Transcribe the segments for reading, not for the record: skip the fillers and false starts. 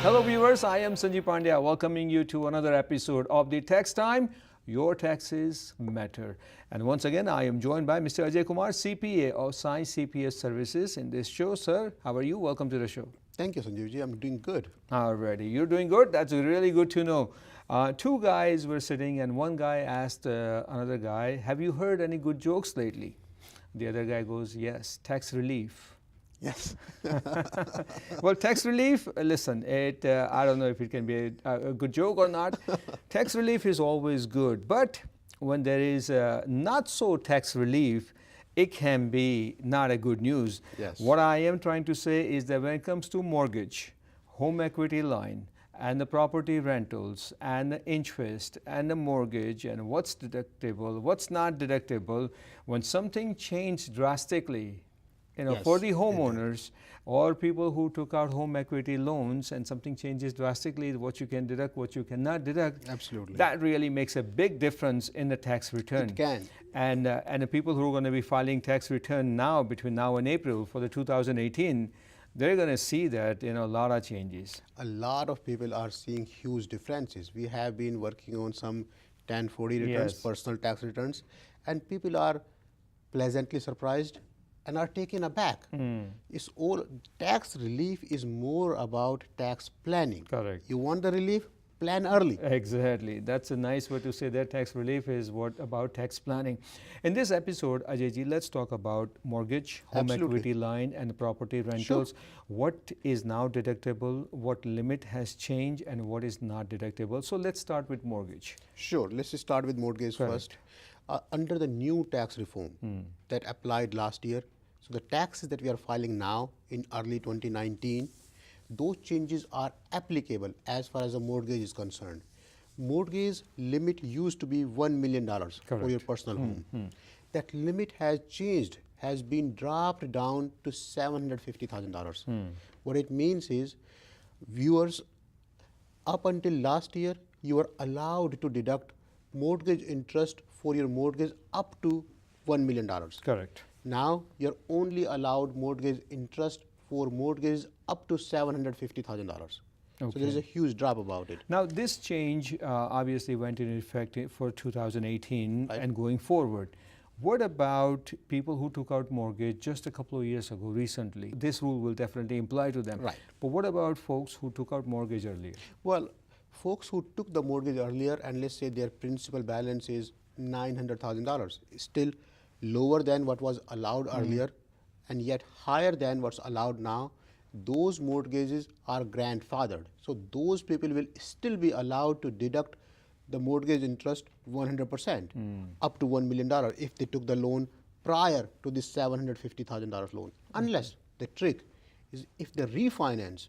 Hello viewers, I am Sanjeev Pandya welcoming you to another episode of the Tax Time. Your taxes matter. And once again, I am joined by Mr. Ajay Kumar, CPA of Sai CPA Services in this show. Sir, how are you? Welcome to the show. Thank you, Sanjeevji. I'm doing good. Alrighty, you're doing good. That's really good to know. Two guys were sitting and one guy asked another guy, have you heard any good jokes lately? The other guy goes, yes, tax relief. Yes. Well, tax relief, listen, I don't know if it can be a good joke or not. Tax relief is always good, but when there is not so tax relief, it can be not a good news. Yes. What I am trying to say is that when it comes to mortgage, home equity line, and the property rentals, and the interest, and the mortgage, and what's deductible, what's not deductible, when something changed drastically, Yes, for the homeowners or people who took out home equity loans and something changes drastically, what you can deduct, what you cannot deduct. Absolutely. That really makes a big difference in the tax return. It can. And the people who are going to be filing tax return now, between now and April for the 2018, they're going to see that, a lot of changes. A lot of people are seeing huge differences. We have been working on some 1040 returns, Yes. personal tax returns, and people are pleasantly surprised and are taken aback. It's all tax relief is more about tax planning. Correct. You want the relief? Plan early. Exactly. That's a nice way to say that tax relief is what about tax planning. In this episode, Ajay ji, let's talk about mortgage, home Absolutely. equity line, and property rentals. What is now deductible, what limit has changed, and what is not deductible. So let's start with mortgage. Sure. Let's just start with mortgage Correct. first. Under the new tax reform that applied last year, so the taxes that we are filing now in early 2019, those changes are applicable as far as the mortgage is concerned. Mortgage limit used to be $1 million for your personal home. That limit has changed, has been dropped down to $750,000. What it means is, viewers, up until last year, you were allowed to deduct mortgage interest for your mortgage up to $1 million. Correct. Now, you're only allowed mortgage interest for mortgages up to $750,000. So there is a huge drop about it. Now, this change obviously went into effect for 2018 Right. and going forward. What about people who took out mortgage just a couple of years ago, recently? This rule will definitely apply to them. Right. But what about folks who took out mortgage earlier? Well, folks who took the mortgage earlier and let's say their principal balance is $900,000, still lower than what was allowed earlier and yet higher than what's allowed now, those mortgages are grandfathered. So those people will still be allowed to deduct the mortgage interest 100% up to $1 million if they took the loan prior to this $750,000 loan. Unless the trick is if they refinance,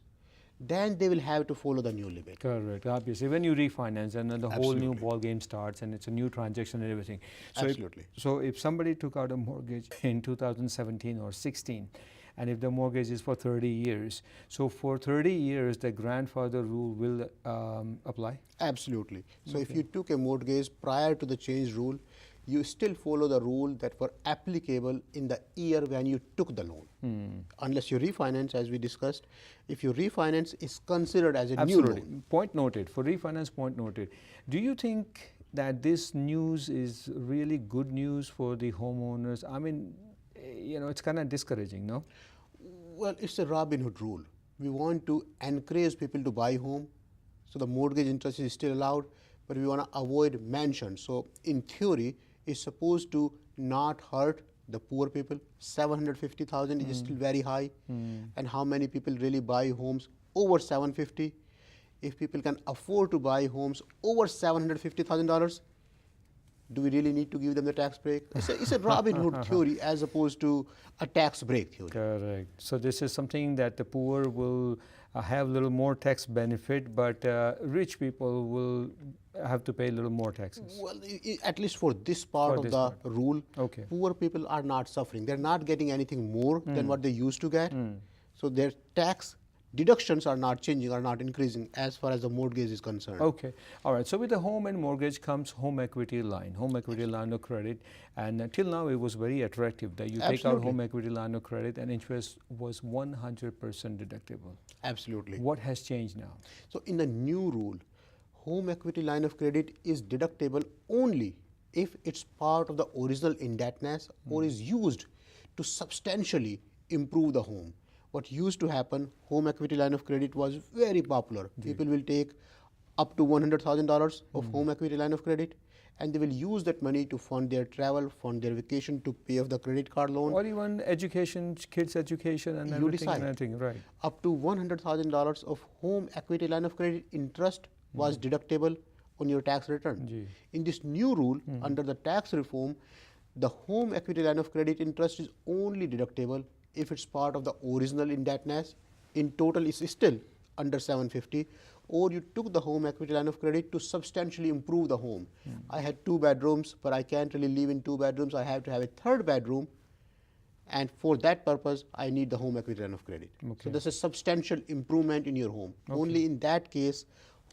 then they will have to follow the new limit. Correct. Obviously, when you refinance and then the whole new Absolutely. ball game starts and it's a new transaction and everything. Absolutely. So if somebody took out a mortgage in 2017 or 16, and if the mortgage is for 30 years, so for 30 years, the grandfather rule will apply? Absolutely. So if you took a mortgage prior to the change rule, you still follow the rule that were applicable in the year when you took the loan. Unless you refinance, as we discussed. If you refinance, it's considered as a Absolutely. new loan. Point noted. For refinance, point noted. Do you think that this news is really good news for the homeowners? I mean, it's kind of discouraging, no? Well, it's a Robin Hood rule. We want to encourage people to buy home, so the mortgage interest is still allowed, but we want to avoid mansion. So in theory, it's supposed to not hurt the poor people. 750,000 is still very high. And how many people really buy homes over 750? If people can afford to buy homes over $750,000, do we really need to give them the tax break? It's a Robin Hood theory as opposed to a tax break theory. Correct. So this is something that the poor will have a little more tax benefit, but rich people will have to pay a little more taxes. Well, at least for this part of the rule, Okay. poor people are not suffering. They're not getting anything more than what they used to get. So their tax deductions are not changing, are not increasing as far as the mortgage is concerned. Okay. All right. So with the home and mortgage comes home equity line of credit. And till now, it was very attractive that you take out Absolutely. home equity line of credit and interest was 100% deductible. Absolutely. What has changed now? So in the new rule, home equity line of credit is deductible only if it's part of the original indebtedness or is used to substantially improve the home. What used to happen, home equity line of credit was very popular. People will take up to $100,000 of home equity line of credit, and they will use that money to fund their travel, fund their vacation, to pay off the credit card loan. Or even education, kids' education and You everything, decide. and everything, right? Up to $100,000 of home equity line of credit interest was deductible on your tax return. Ji. In this new rule, under the tax reform, the home equity line of credit interest is only deductible if it's part of the original indebtedness. In total, it's still under 750, or you took the home equity line of credit to substantially improve the home. I had 2 bedrooms, but I can't really live in 2 bedrooms. I have to have a 3rd bedroom, and for that purpose, I need the home equity line of credit. Okay. So there's a substantial improvement in your home. Only in that case,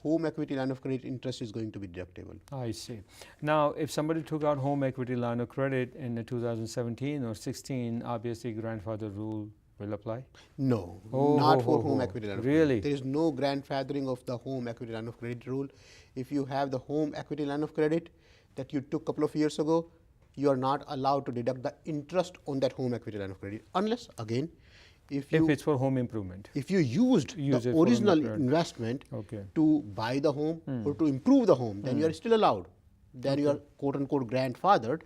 home equity line of credit interest is going to be deductible. I see. Now, if somebody took out home equity line of credit in 2017 or 16, obviously grandfather rule will apply? No, Oh, not ho, for ho, home ho. equity line of Really? credit. There is no grandfathering of the home equity line of credit rule. If you have the home equity line of credit that you took a couple of years ago, you are not allowed to deduct the interest on that home equity line of credit, unless, again, if If it's for home improvement. you used Use the it for original investment. investment Okay. to buy the home or to improve the home, then you are still allowed. Then you are quote unquote grandfathered.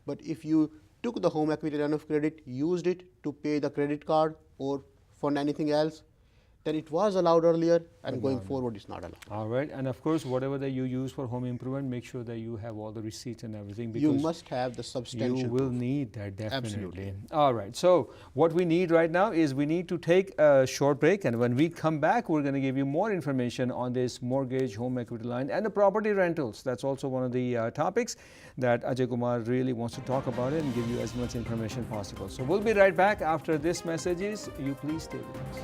But if you took the home equity line of credit, used it to pay the credit card or fund anything else, then it was allowed earlier, and going forward it's not allowed. All right. And of course, whatever that you use for home improvement, make sure that you have all the receipts and everything, You because must have the substantial you will proof. need that, definitely. Absolutely. All right. So what we need right now is we need to take a short break, and when we come back, we're going to give you more information on this mortgage, home equity line, and the property rentals. That's also one of the topics that Ajay Kumar really wants to talk about it and give you as much information possible. So we'll be right back after this messages. You please stay with us.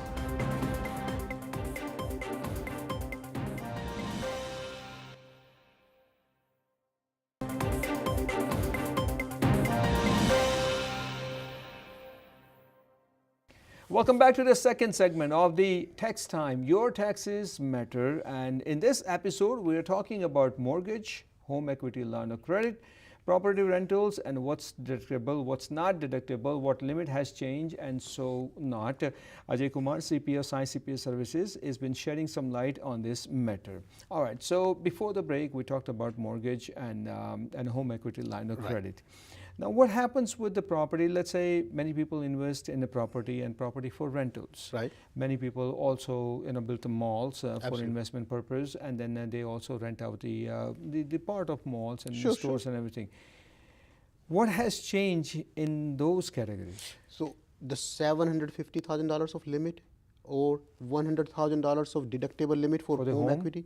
Welcome back to the second segment of the Tax Time. Your taxes matter, and in this episode we are talking about mortgage, home equity line of credit, property rentals, and what's deductible, what's not deductible, what limit has changed, and so not. Ajay Kumar, CPA, Sai CPA Services, has been shedding some light on this matter. All right, so before the break we talked about mortgage and home equity line of credit. Now, what happens with the property? Let's say many people invest in the property and property for rentals. Right. Many people also, build the malls for Absolutely. investment purpose, and then they also rent out the part of malls and Sure, stores and everything. What has changed in those categories? So the $750,000 of limit or $100,000 of deductible limit for the home home? equity,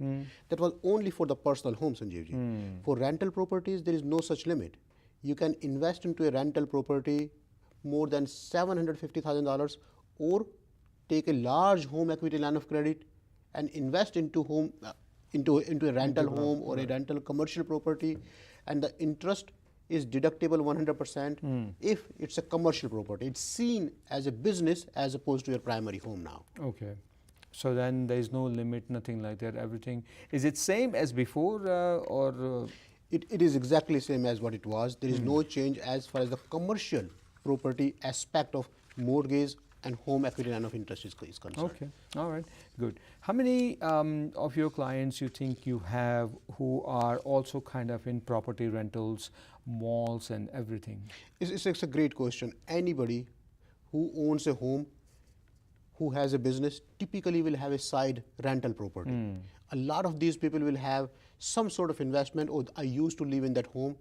that was only for the personal home, Sanjeevji. For rental properties, there is no such limit. You can invest into a rental property more than $750,000, or take a large home equity line of credit and invest into into a rental home or a rental commercial property, and the interest is deductible 100% if it's a commercial property. It's seen as a business as opposed to your primary home now. Okay. So then there is no limit, nothing like that. Everything is it same as before, or? It is exactly same as what it was. There is no change as far as the commercial property aspect of mortgage and home equity line of interest is concerned. Okay, all right, good. How many of your clients you think you have who are also kind of in property rentals, malls and everything? It's a great question. Anybody who owns a home, who has a business, typically will have a side rental property. A lot of these people will have some sort of investment. Oh, I used to live in that home,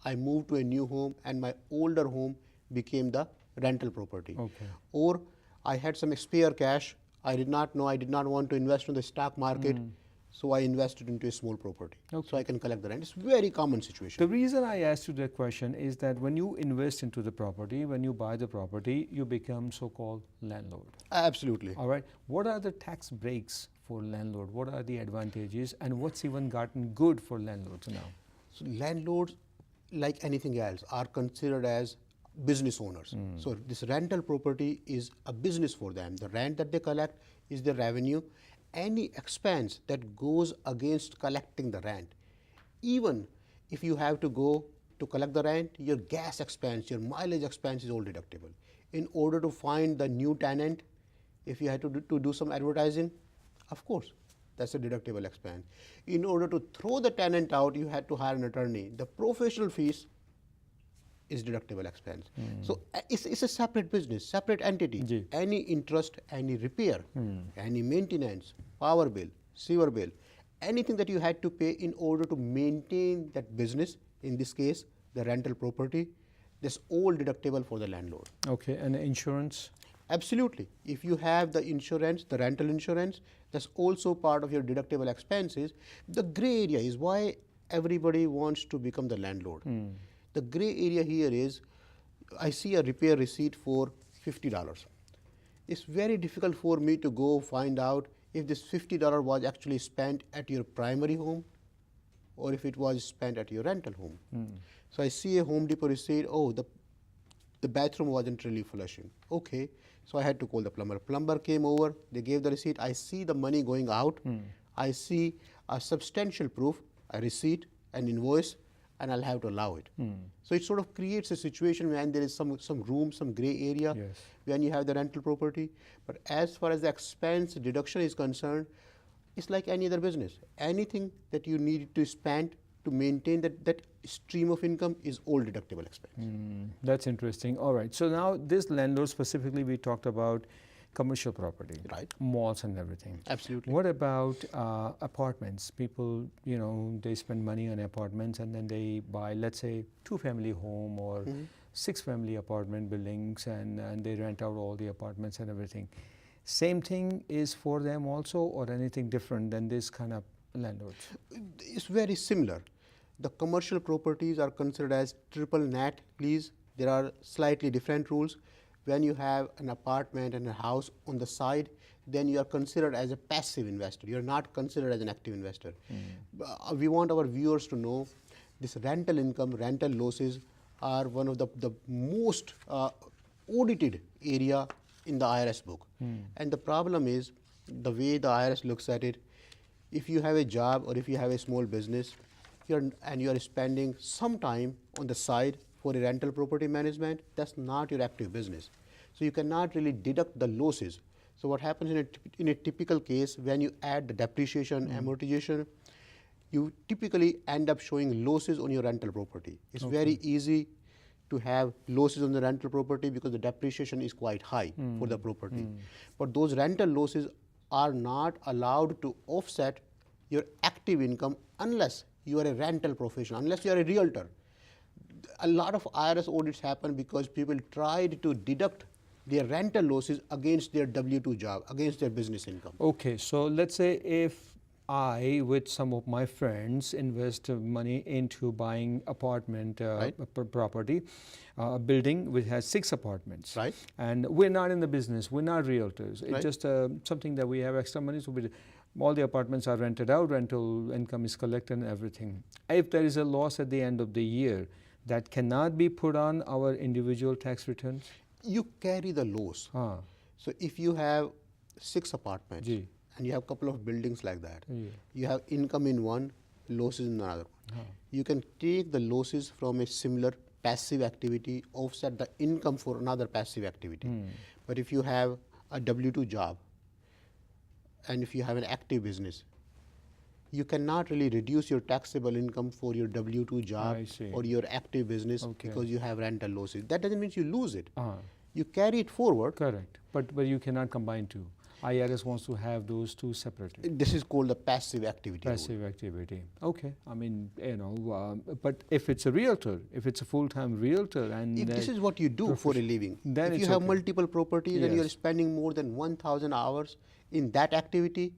I moved to a new home, and my older home became the rental property. Okay. Or I had some spare cash, I did not know, I did not want to invest in the stock market, so I invested into a small property. Okay. So I can collect the rent. It's very common situation. The reason I asked you that question is that when you invest into the property, when you buy the property, you become so-called landlord. Absolutely. All right. What are the tax breaks for landlord? What are the advantages, and what's even gotten good for landlords now? So landlords, like anything else, are considered as business owners. So this rental property is a business for them. The rent that they collect is their revenue. Any expense that goes against collecting the rent, even if you have to go to collect the rent, your gas expense, your mileage expense is all deductible. In order to find the new tenant, if you had to do some advertising, of course, that's a deductible expense. In order to throw the tenant out, you had to hire an attorney. The professional fees is deductible expense. So it's a separate business, separate entity. Ji. Any interest, any repair, any maintenance, power bill, sewer bill, anything that you had to pay in order to maintain that business, in this case, the rental property, that's all deductible for the landlord. Okay, and insurance? Absolutely. If you have the insurance, the rental insurance, that's also part of your deductible expenses. The gray area is why everybody wants to become the landlord. The gray area here is, I see a repair receipt for $50. It's very difficult for me to go find out if this $50 was actually spent at your primary home or if it was spent at your rental home. So I see a Home Depot receipt, oh, the bathroom wasn't really flushing. Okay, so I had to call the plumber. Plumber came over, they gave the receipt. I see the money going out. I see a substantial proof, a receipt, an invoice, and I'll have to allow it. So it sort of creates a situation when there is some room, some gray area when you have the rental property. But as far as the expense deduction is concerned, it's like any other business. Anything that you need to spend to maintain that stream of income is all deductible expense. That's interesting. All right. So now this landlord specifically, we talked about commercial property, Right. malls and everything. Absolutely. What about apartments? People, they spend money on apartments and then they buy, let's say, 2-family home or 6-family apartment buildings, and they rent out all the apartments and everything. Same thing is for them also, or anything different than this kind of landlords? It's very similar. The commercial properties are considered as triple net lease. There are slightly different rules. When you have an apartment and a house on the side, then you are considered as a passive investor. You are not considered as an active investor. We want our viewers to know this rental income, rental losses are one of the most audited area in the IRS book. And the problem is the way the IRS looks at it. If you have a job or if you have a small business and you are spending some time on the side for a rental property management, that's not your active business. So you cannot really deduct the losses. So what happens in a typical case, when you add the depreciation, amortization, you typically end up showing losses on your rental property. It's very easy to have losses on the rental property because the depreciation is quite high for the property. But those rental losses are not allowed to offset your active income unless you are a rental professional, unless you are a realtor. A lot of IRS audits happen because people tried to deduct their rental losses against their W-2 job, against their business income. Okay, so let's say if I, with some of my friends, invest money into buying apartment property, a building which has 6 apartments. Right. And we're not in the business, we're not realtors. It's just something that we have extra money, so all the apartments are rented out, rental income is collected and everything. If there is a loss at the end of the year, that cannot be put on our individual tax returns? You carry the loss. So if you have 6 apartments and you have a couple of buildings like that, you have income in one, losses in another one. You can take the losses from a similar passive activity, offset the income for another passive activity. But if you have a W-2 job and if you have an active business, you cannot really reduce your taxable income for your W-2 job or your active business because you have rental losses. That doesn't mean you lose it. You carry it forward. Correct. But you cannot combine two. IRS wants to have those two separately. This is called the passive activity. Passive activity. Okay. I mean, but if it's a realtor, if it's a full-time realtor, and if this is what you do for a living, then if you have multiple properties and you're spending more than 1,000 hours in that activity,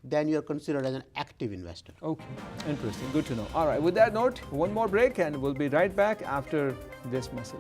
then you are considered as an active investor. Okay, interesting. Good to know. All right, with that note, one more break and we'll be right back after this message.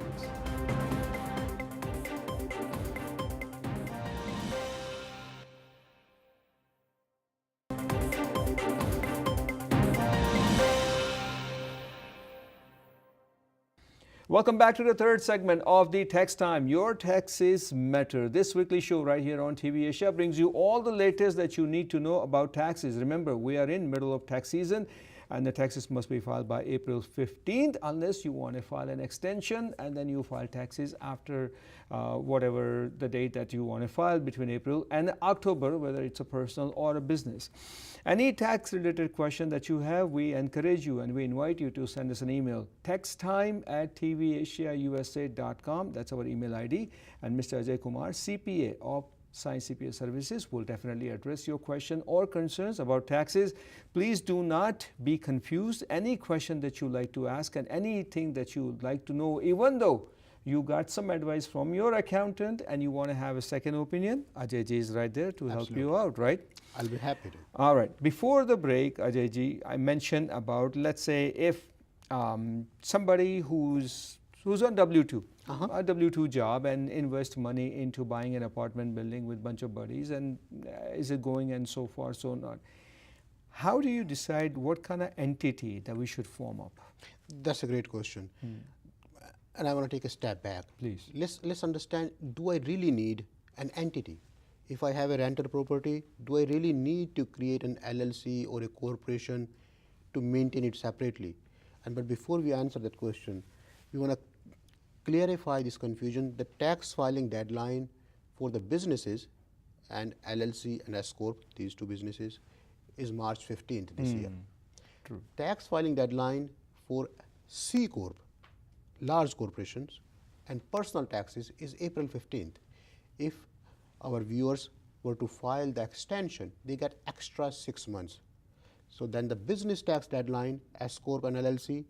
Welcome back to the third segment of the Tax Time. Your taxes matter. This weekly show right here on TV Asia brings you all the latest that you need to know about taxes. Remember, we are in middle of tax season and the taxes must be filed by April 15th unless you want to file an extension, and then you file taxes after whatever the date that you want to file between April and October, whether it's a personal or a business. Any tax related question that you have, we encourage you and we invite you to send us an email, taxtime@tvasiausa.com. That's our email ID. And Mr. Ajay Kumar, CPA of Sai CPA Services, will definitely address your question or concerns about taxes. Please do not be confused. Any question that you like to ask and anything that you would like to know, even though you got some advice from your accountant and you want to have a second opinion, Ajay ji is right there to help you out, right? I'll be happy to. All right. Before the break, Ajay ji, I mentioned about, let's say, if somebody who's on W-2, a W-2 job, and invest money into buying an apartment building with a bunch of buddies, and is it going and so far, so not. How do you decide what kind of entity that we should form up? That's a great question. And I want to take a step back. Please. Let's understand, do I really need an entity? If I have a rental property, do I really need to create an LLC or a corporation to maintain it separately? But before we answer that question, we want to clarify this confusion. The tax filing deadline for the businesses and LLC and S Corp, these two businesses, is March 15th this year. True. Tax filing deadline for C Corp, large corporations, and personal taxes is April 15th. If our viewers were to file the extension, they get extra 6 months. So then the business tax deadline, S Corp and LLC,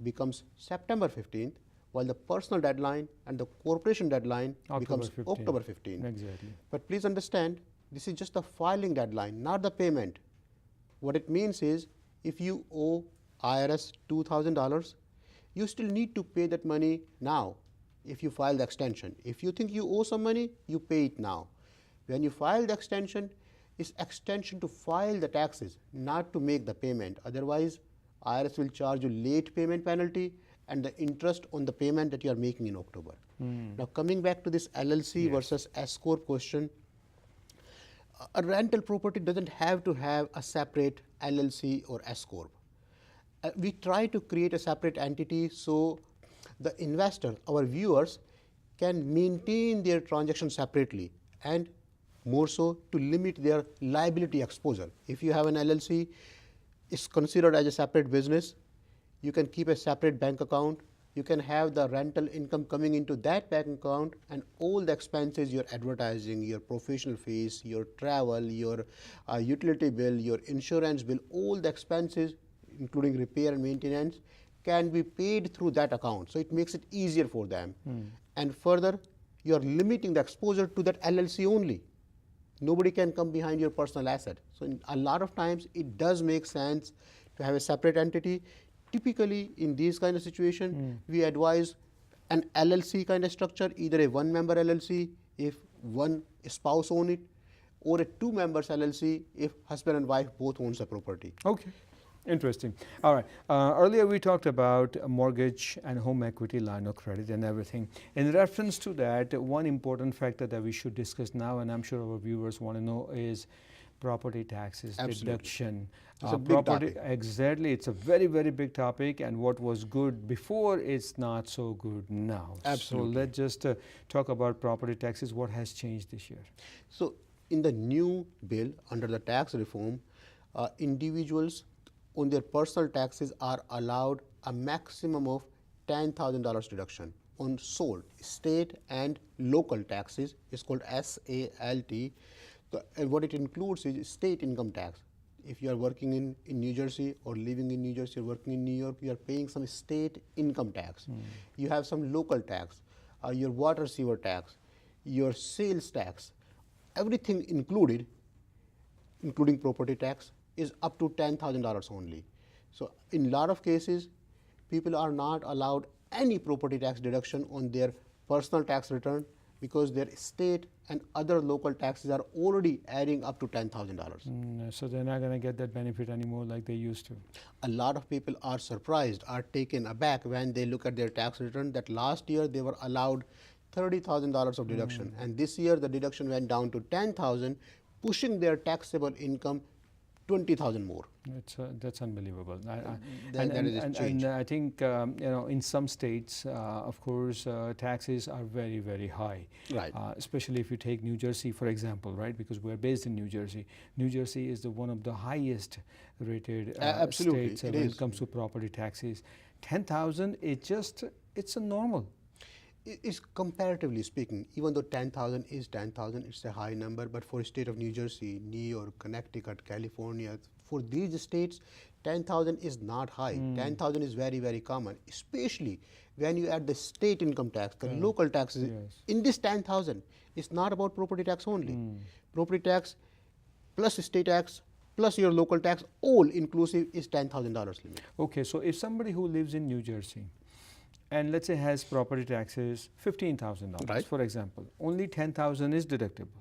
becomes September 15th, while the personal deadline and the corporation deadline becomes October 15th. Exactly. But please understand, this is just the filing deadline, not the payment. What it means is, if you owe IRS $2,000, you still need to pay that money now if you file the extension. If you think you owe some money, you pay it now. When you file the extension, it's extension to file the taxes, not to make the payment. Otherwise, IRS will charge you late payment penalty and the interest on the payment that you are making in October. Now coming back to this LLC versus S Corp question, a rental property doesn't have to have a separate LLC or S Corp. We try to create a separate entity so the investor, our viewers, can maintain their transactions separately, and more so to limit their liability exposure. If you have an LLC, it's considered as a separate business. You can keep a separate bank account. You can have the rental income coming into that bank account, and all the expenses, your advertising, your professional fees, your travel, your utility bill, your insurance bill, all the expenses, including repair and maintenance, can be paid through that account. So it makes it easier for them. And further, you are limiting the exposure to that LLC only. Nobody can come behind your personal asset. So a lot of times it does make sense to have a separate entity. Typically in these kind of situation, we advise an LLC kind of structure, either a one-member LLC if one spouse owns it, or a two-members LLC if husband and wife both owns the property. Okay. Interesting. All right. Earlier we talked about a mortgage and home equity line of credit and everything. In reference to that, one important factor that we should discuss now, and I'm sure our viewers want to know, is property taxes deduction. It's a big topic. Exactly. It's a very, very big topic, and what was good before is not so good now. Absolutely. So let's just talk about property taxes. What has changed this year? So in the new bill under the tax reform, individuals on their personal taxes are allowed a maximum of $10,000 deduction on sold state and local taxes. It's called SALT. And what it includes is state income tax. If you are working in New Jersey or living in New Jersey, you're working in New York, you are paying some state income tax. You have some local tax, your water sewer tax, your sales tax, everything included. including property tax, is up to $10,000 only. So in a lot of cases, people are not allowed any property tax deduction on their personal tax return because their state and other local taxes are already adding up to $10,000. So they're not going to get that benefit anymore like they used to. A lot of people are surprised, are taken aback when they look at their tax return that last year they were allowed $30,000 of deduction, and this year the deduction went down to $10,000, pushing their taxable income 20,000 more. That's unbelievable. That is a change. And I think in some states, of course, taxes are very, very high. Right. Especially if you take New Jersey, for example, right? Because we're based in New Jersey. New Jersey is one of the highest rated Absolutely, states when it comes to property taxes. 10,000, it's a normal. It's comparatively speaking, even though 10,000 is 10,000, it's a high number, but for the state of New Jersey, New York, Connecticut, California, for these states, 10,000 is not high. 10,000 is very, very common, especially when you add the state income tax, the local taxes. Yes. In this 10,000, it's not about property tax only. Property tax plus state tax plus your local tax, all inclusive is $10,000 limit. Okay, so if somebody who lives in New Jersey, and let's say has property taxes $15,000, Right. for example, only 10,000 is deductible.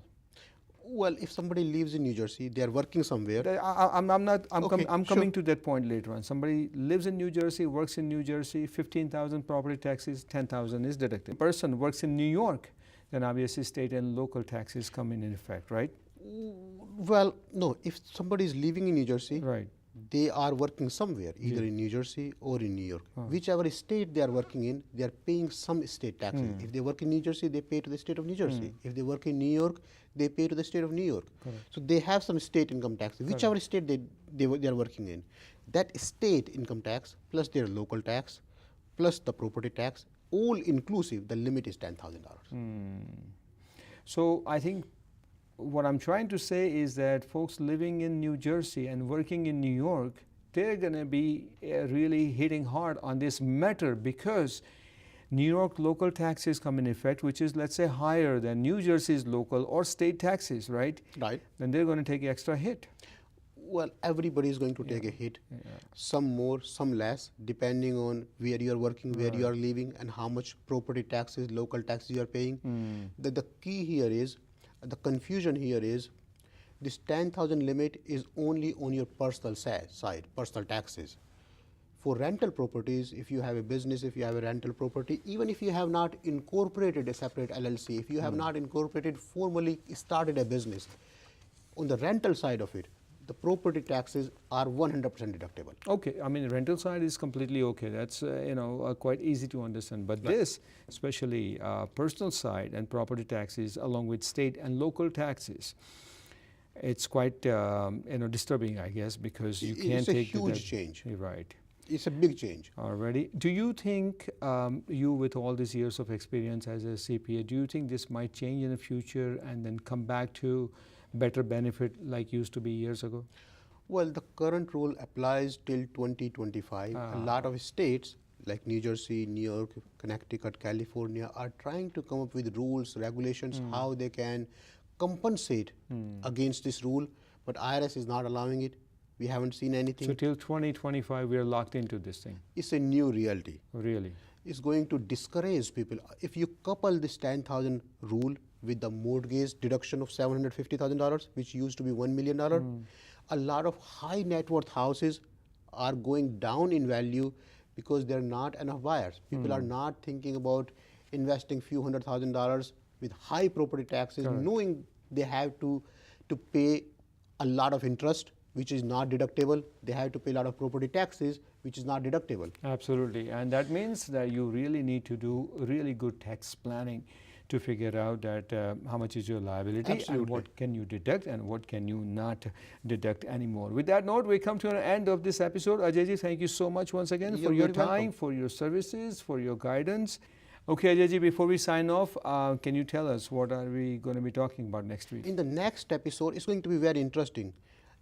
Well, if somebody lives in New Jersey, they are working somewhere. I'm coming to that point later on. Somebody lives in New Jersey, works in New Jersey, 15,000 property taxes, 10,000 is deductible. Person works in New York, then obviously state and local taxes come in effect, right? Well, no, if somebody is living in New Jersey, Right. they are working somewhere, either in New Jersey or in New York. Whichever state they are working in, they are paying some state taxes. If they work in New Jersey, they pay to the state of New Jersey. If they work in New York, they pay to the state of New York. So they have some state income taxes, whichever state they are working in. That state income tax plus their local tax plus the property tax, all inclusive, the limit is $10,000. So I think what I'm trying to say is that folks living in New Jersey and working in New York, they're going to be really hitting hard on this matter because New York local taxes come in effect, which is, let's say, higher than New Jersey's local or state taxes, right? Right. Then they're going to take extra hit. Well, everybody is going to take a hit, some more, some less, depending on where you are working, where you are living, and how much property taxes, local taxes you are paying. The key here is, the confusion here is, this 10,000 limit is only on your personal side, personal taxes. For rental properties, if you have a business, if you have a rental property, even if you have not incorporated a separate LLC, if you have not incorporated, formally started a business, on the rental side of it, the property taxes are 100% deductible. Okay, I mean, rental side is completely okay. That's quite easy to understand. But this, especially personal side and property taxes, along with state and local taxes, it's quite disturbing, I guess, because you can't take it's a huge change. Right. It's a big change. Already. Do you think you, with all these years of experience as a CPA, do you think this might change in the future and then come back to better benefit like used to be years ago? Well, the current rule applies till 2025. A lot of states like New Jersey, New York, Connecticut, California are trying to come up with rules, regulations, how they can compensate against this rule, but IRS is not allowing it. We haven't seen anything. So till 2025, we are locked into this thing. It's a new reality. Really? It's going to discourage people. If you couple this 10,000 rule with the mortgage deduction of $750,000, which used to be $1 million, a lot of high net worth houses are going down in value because there are not enough buyers. People are not thinking about investing few $100,000 with high property taxes, knowing they have to pay a lot of interest, which is not deductible. They have to pay a lot of property taxes, which is not deductible. Absolutely. And that means that you really need to do really good tax planning to figure out that how much is your liability and what can you deduct and what can you not deduct anymore. With that note, we come to an end of this episode. Ajay, thank you so much once again for your time, for your services, for your guidance. Okay, Ajay, before we sign off, can you tell us what are we going to be talking about next week? In the next episode, it's going to be very interesting.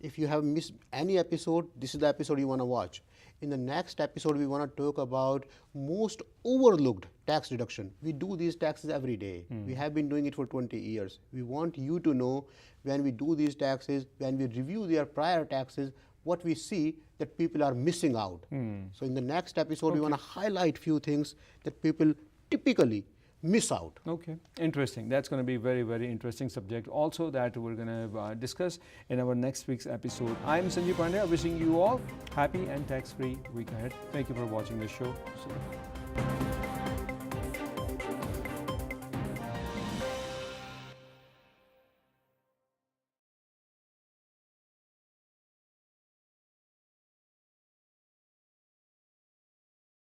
If you have missed any episode, this is the episode you want to watch. In the next episode, we want to talk about most overlooked tax deduction. We do these taxes every day. We have been doing it for 20 years. We want you to know when we do these taxes, when we review their prior taxes, what we see that people are missing out. So in the next episode, we want to highlight few things that people typically miss out. Okay, interesting. That's going to be very, very interesting subject also that we're going to discuss in our next week's episode. I'm Sanjeev Pandya, wishing you all happy and tax-free week ahead. Thank you for watching the show. See you.